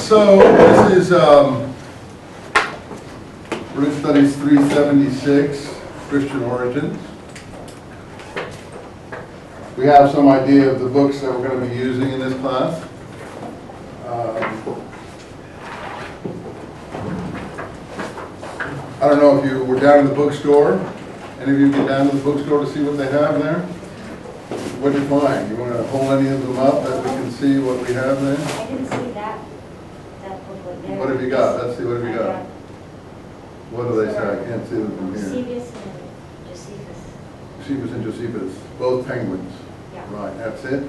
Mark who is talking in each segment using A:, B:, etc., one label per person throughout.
A: So this is Root Studies 376, Christian Origins. We have some idea of the books that we're going to be using in this class. I don't know if you were down in the bookstore. Any of you get down to the bookstore to see what they have there? What did you find? You want to hold any of them up that we can see what we have there?
B: I didn't see that booklet there.
A: What have you got? Let's see, what have you got? What do they say? I can't see them from here.
B: Eusebius and Josephus.
A: Eusebius and Josephus, both penguins.
B: Yeah.
A: Right, that's it.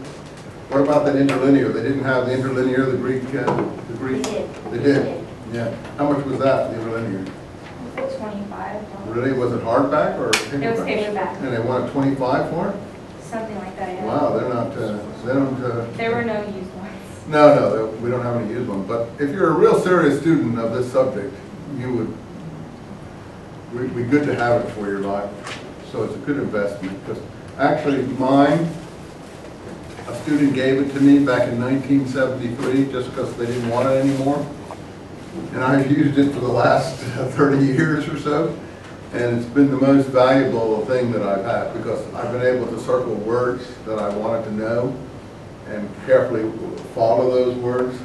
A: What about that interlinear? They didn't have the interlinear, the Greek.
B: They did.
A: They did. Yeah. How much was that, the interlinear?
B: 25.
A: Really? Was it hardback or paperback?
B: It was paperback.
A: And they wanted 25 for it?
B: Something like that, yeah.
A: Wow, they're not. They don't.
B: There were no used ones.
A: No, we don't have any used ones. But if you're a real serious student of this subject, you would be good to have it for your life. So it's a good investment. Because actually, mine, a student gave it to me back in 1973 just because they didn't want it anymore. And I've used it for the last 30 years or so. And it's been the most valuable thing that I've had because I've been able to circle words that I wanted to know and carefully follow those words.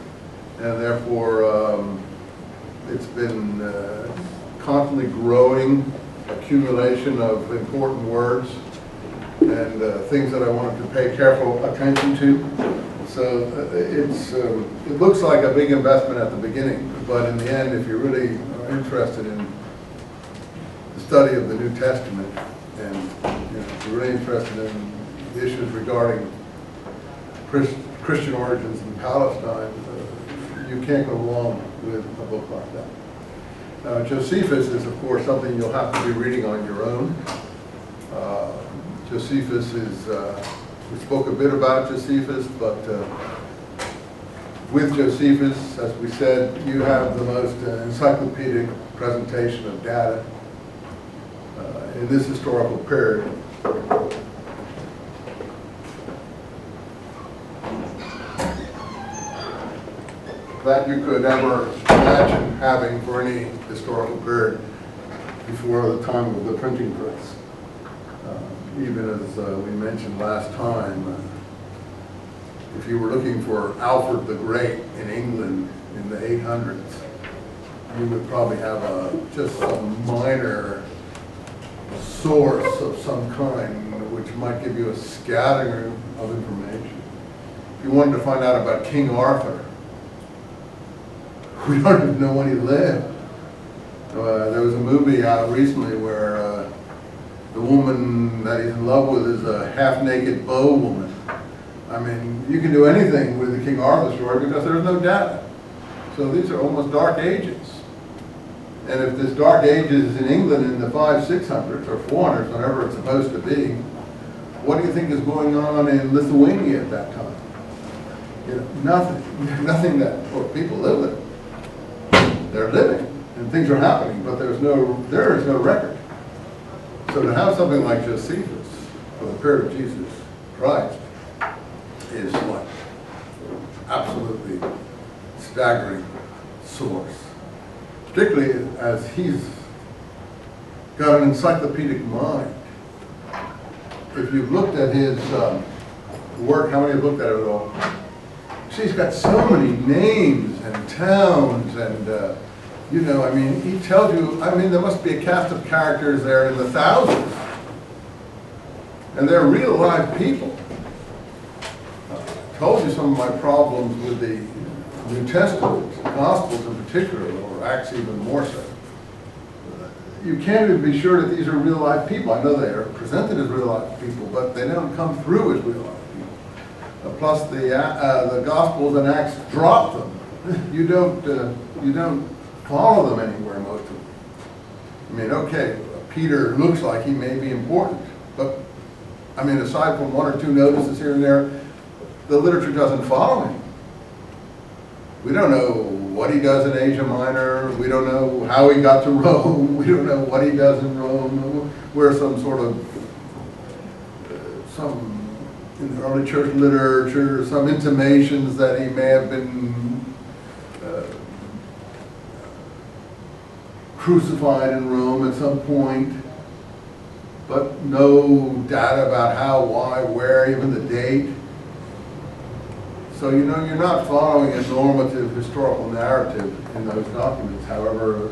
A: And therefore, it's been constantly growing accumulation of important words and things that I wanted to pay careful attention to. So it looks like a big investment at the beginning, but in the end, if you really are interested in the study of the New Testament and if you're really interested in the issues regarding Christian origins in Palestine, you can't go wrong with a book like that. Josephus is, of course, something you'll have to be reading on your own. Josephus is, we spoke a bit about Josephus, but with Josephus, as we said, you have the most encyclopedic presentation of data in this historical period. That you could ever imagine having for any historical period before the time of the printing press. Even as we mentioned last time, if you were looking for Alfred the Great in England in the 800s, you would probably have just some minor source of some kind which might give you a scattering of information. If you wanted to find out about King Arthur, we don't even know when he lived. There was a movie out recently where the woman that he's in love with is a half-naked bow woman. I mean, you can do anything with the King Arthur story because there's no data. So these are almost dark ages. And if this dark ages is in England in the 500s, 600s, or 400s, whenever it's supposed to be, what do you think is going on in Lithuania at that time? Nothing. Nothing that people live with. They're living, and things are happening, but there is no record. So to have something like Josephus for the period of Jesus Christ is what? Absolutely staggering source. Particularly as he's got an encyclopedic mind. If you've looked at his work, how many have looked at it all? See, he's got so many names and towns and I mean, he tells you, I mean, there must be a cast of characters there in the thousands. And they're real live people. I told you some of my problems with the New Testament, Gospels in particular, or Acts even more so. You can't even be sure that these are real live people. I know they are presented as real live people, but they don't come through as real live people. Plus the Gospels and Acts drop them. You don't follow them anywhere, most of them. I mean, okay, Peter looks like he may be important, but I mean, aside from one or two notices here and there, the literature doesn't follow him. We don't know what he does in Asia Minor. We don't know how he got to Rome. We don't know what he does in Rome. We're some sort of, in the early church literature, some intimations that he may have been crucified in Rome at some point, but no data about how, why, where, even the date. So, you know, you're not following a normative historical narrative in those documents, however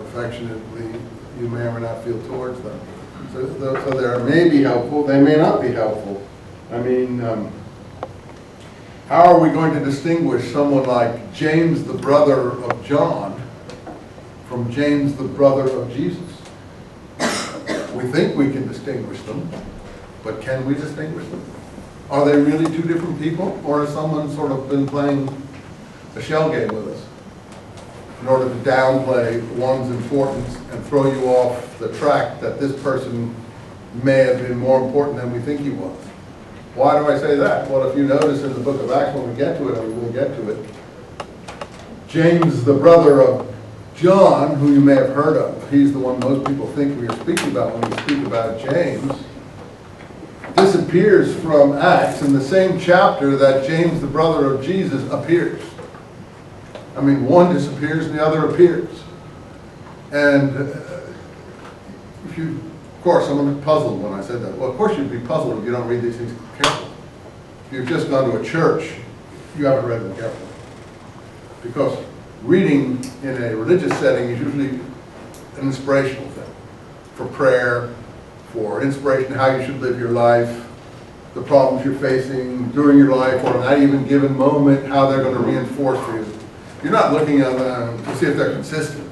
A: affectionately you may or may not feel towards them. So they may be helpful, they may not be helpful. I mean, how are we going to distinguish someone like James, the brother of John, from James, the brother of Jesus? We think we can distinguish them, but can we distinguish them? Are they really two different people, or has someone sort of been playing a shell game with us in order to downplay one's importance and throw you off the track that this person may have been more important than we think he was? Why do I say that? Well, if you notice in the book of Acts, when we get to it, and we will get to it, James, the brother of John, who you may have heard of, he's the one most people think we are speaking about when we speak about James, disappears from Acts in the same chapter that James, the brother of Jesus, appears. I mean, one disappears and the other appears. And if you, of course, someone puzzled when I said that. Well, of course you'd be puzzled if you don't read these things carefully. If you've just gone to a church, you haven't read them carefully. Because reading in a religious setting is usually an inspirational thing for prayer, for inspiration how you should live your life, the problems you're facing during your life, or in that even given moment, how they're going to reinforce for you. You're not looking at them to see if they're consistent.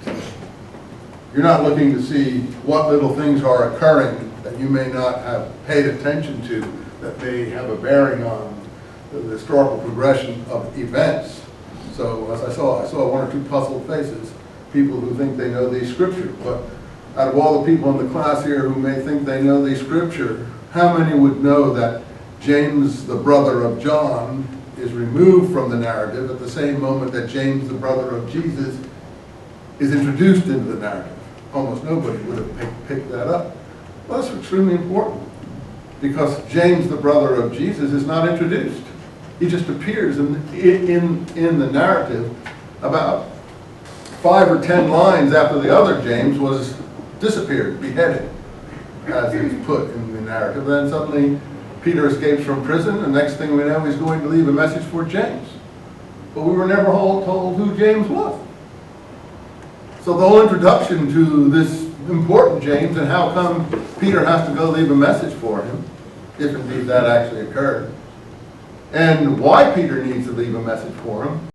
A: You're not looking to see what little things are occurring that you may not have paid attention to that may have a bearing on the historical progression of events. So as I saw one or two puzzled faces, people who think they know the scripture. But out of all the people in the class here who may think they know the scripture, how many would know that James, the brother of John, is removed from the narrative at the same moment that James, the brother of Jesus, is introduced into the narrative? Almost nobody would have picked that up. Well, that's extremely important, because James, the brother of Jesus, is not introduced. He just appears in the narrative about 5 or 10 lines after the other James was disappeared, beheaded, as is put in the narrative. Then suddenly Peter escapes from prison, and next thing we know he's going to leave a message for James. But we were never told who James was. So the whole introduction to this important James and how come Peter has to go leave a message for him, if indeed that actually occurred, and why Peter needs to leave a message for him,